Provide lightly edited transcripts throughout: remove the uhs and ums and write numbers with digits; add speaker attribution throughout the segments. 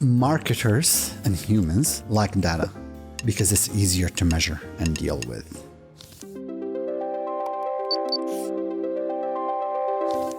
Speaker 1: Marketers and humans like data because it's easier to measure and deal with.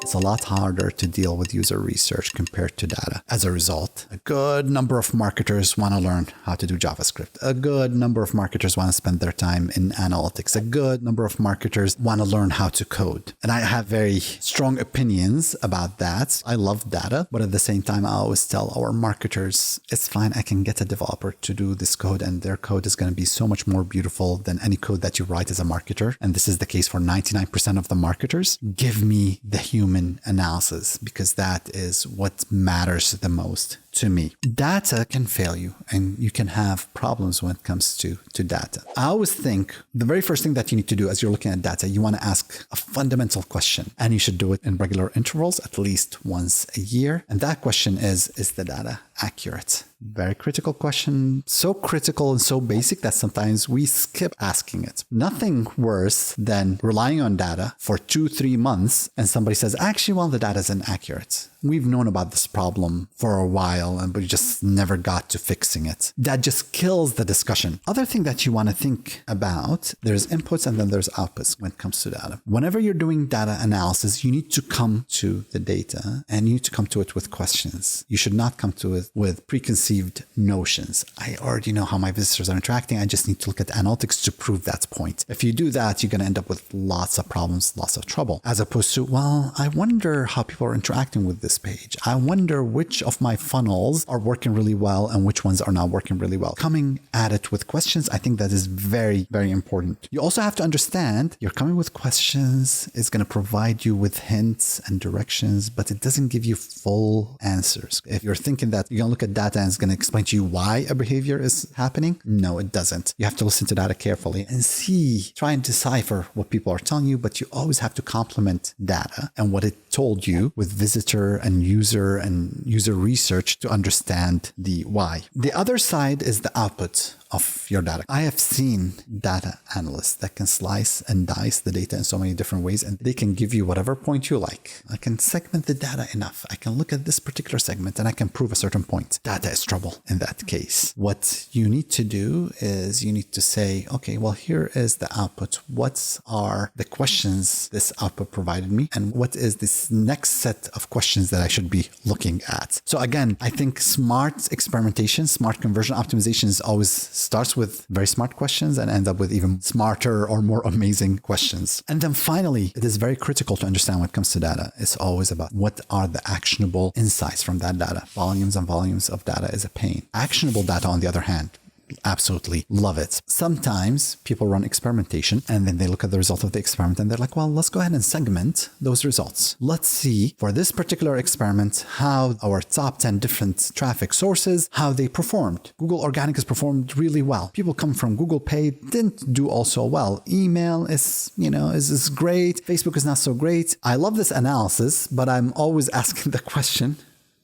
Speaker 1: It's a lot harder to deal with user research compared to data. As a result, a good number of marketers want to learn how to do JavaScript. A good number of marketers want to spend their time in analytics. A good number of marketers want to learn how to code. And I have very strong opinions about that. I love data, but at the same time, I always tell our marketers, it's fine. I can get a developer to do this code and their code is going to be so much more beautiful than any code that you write as a marketer. And this is the case for 99% of the marketers. Give me the human analysis because that is what matters the most to me. Data can fail you and you can have problems when it comes to data. I always think the very first thing that you need to do as you're looking at data, you want to ask a fundamental question, and you should do it in regular intervals, at least once a year. And that question is the data accurate? Very critical question, so critical and so basic that sometimes we skip asking it. Nothing worse than relying on data for 2-3 months and somebody says, actually, well, the data is inaccurate. We've known about this problem for a while, but we just never got to fixing it. That just kills the discussion. Other thing that you want to think about, there's inputs and then there's outputs when it comes to data. Whenever you're doing data analysis, you need to come to the data and you need to come to it with questions. You should not come to it with preconceived notions. I already know how my visitors are interacting. I just need to look at analytics to prove that point. If you do that, you're going to end up with lots of problems, lots of trouble, as opposed to, well, I wonder how people are interacting with this page. I wonder which of my funnels are working really well and which ones are not working really well. Coming at it with questions, I think that is very, very important. You also have to understand you're coming with questions. It's going to provide you with hints and directions, but it doesn't give you full answers. If you're thinking that you're going to look at data and it's going to explain to you why a behavior is happening, no, it doesn't. You have to listen to data carefully and try and decipher what people are telling you, but you always have to complement data and what it told you with visitor and user research to understand the why. The other side is the output of your data. I have seen data analysts that can slice and dice the data in so many different ways, and they can give you whatever point you like. I can segment the data enough. I can look at this particular segment and I can prove a certain point. Data is trouble in that case. What you need to do is you need to say, okay, well, here is the output. What are the questions this output provided me? And what is this next set of questions that I should be looking at? So again, I think smart experimentation, smart conversion optimization is always starts with very smart questions and ends up with even smarter or more amazing questions. And then finally, it is very critical to understand when it comes to data. It's always about what are the actionable insights from that data. Volumes and volumes of data is a pain. Actionable data, on the other hand, absolutely love it. Sometimes people run experimentation and then they look at the result of the experiment and they're like, well, let's go ahead and segment those results. Let's see for this particular experiment how our top 10 different traffic sources, how they performed. Google Organic has performed really well. People come from Google Paid didn't do also well. Email is great. Facebook is not so great. I love this analysis, but I'm always asking the question,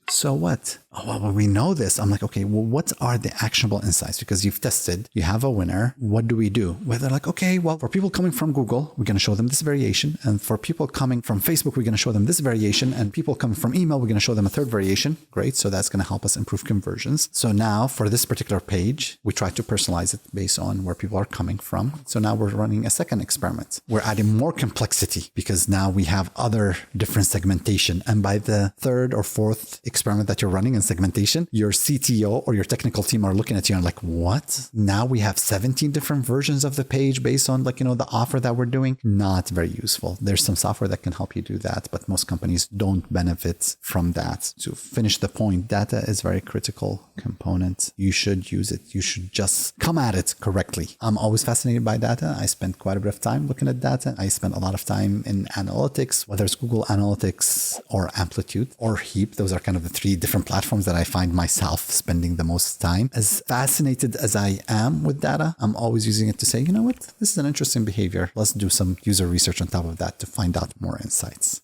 Speaker 1: so what? Oh, well, we know this. I'm like, okay, well, what are the actionable insights? Because you've tested, you have a winner. What do we do? Where they're like, okay, well, for people coming from Google, we're going to show them this variation. And for people coming from Facebook, we're going to show them this variation. And people coming from email, we're going to show them a third variation. Great. So that's going to help us improve conversions. So now for this particular page, we try to personalize it based on where people are coming from. So now we're running a second experiment. We're adding more complexity because now we have other different segmentation. And by the third or fourth experiment that you're running in segmentation, your CTO or your technical team are looking at you and like, what? Now we have 17 different versions of the page based on the offer that we're doing. Not very useful. There's some software that can help you do that, but most companies don't benefit from that. To finish the point, data is a very critical component. You should use it. You should just come at it correctly. I'm always fascinated by data. I spend quite a bit of time looking at data. I spend a lot of time in analytics, whether it's Google Analytics or Amplitude or Heap. Those are kind of the 3 different platforms that I find myself spending the most time. As fascinated as I am with data, I'm always using it to say, you know what, this is an interesting behavior. Let's do some user research on top of that to find out more insights.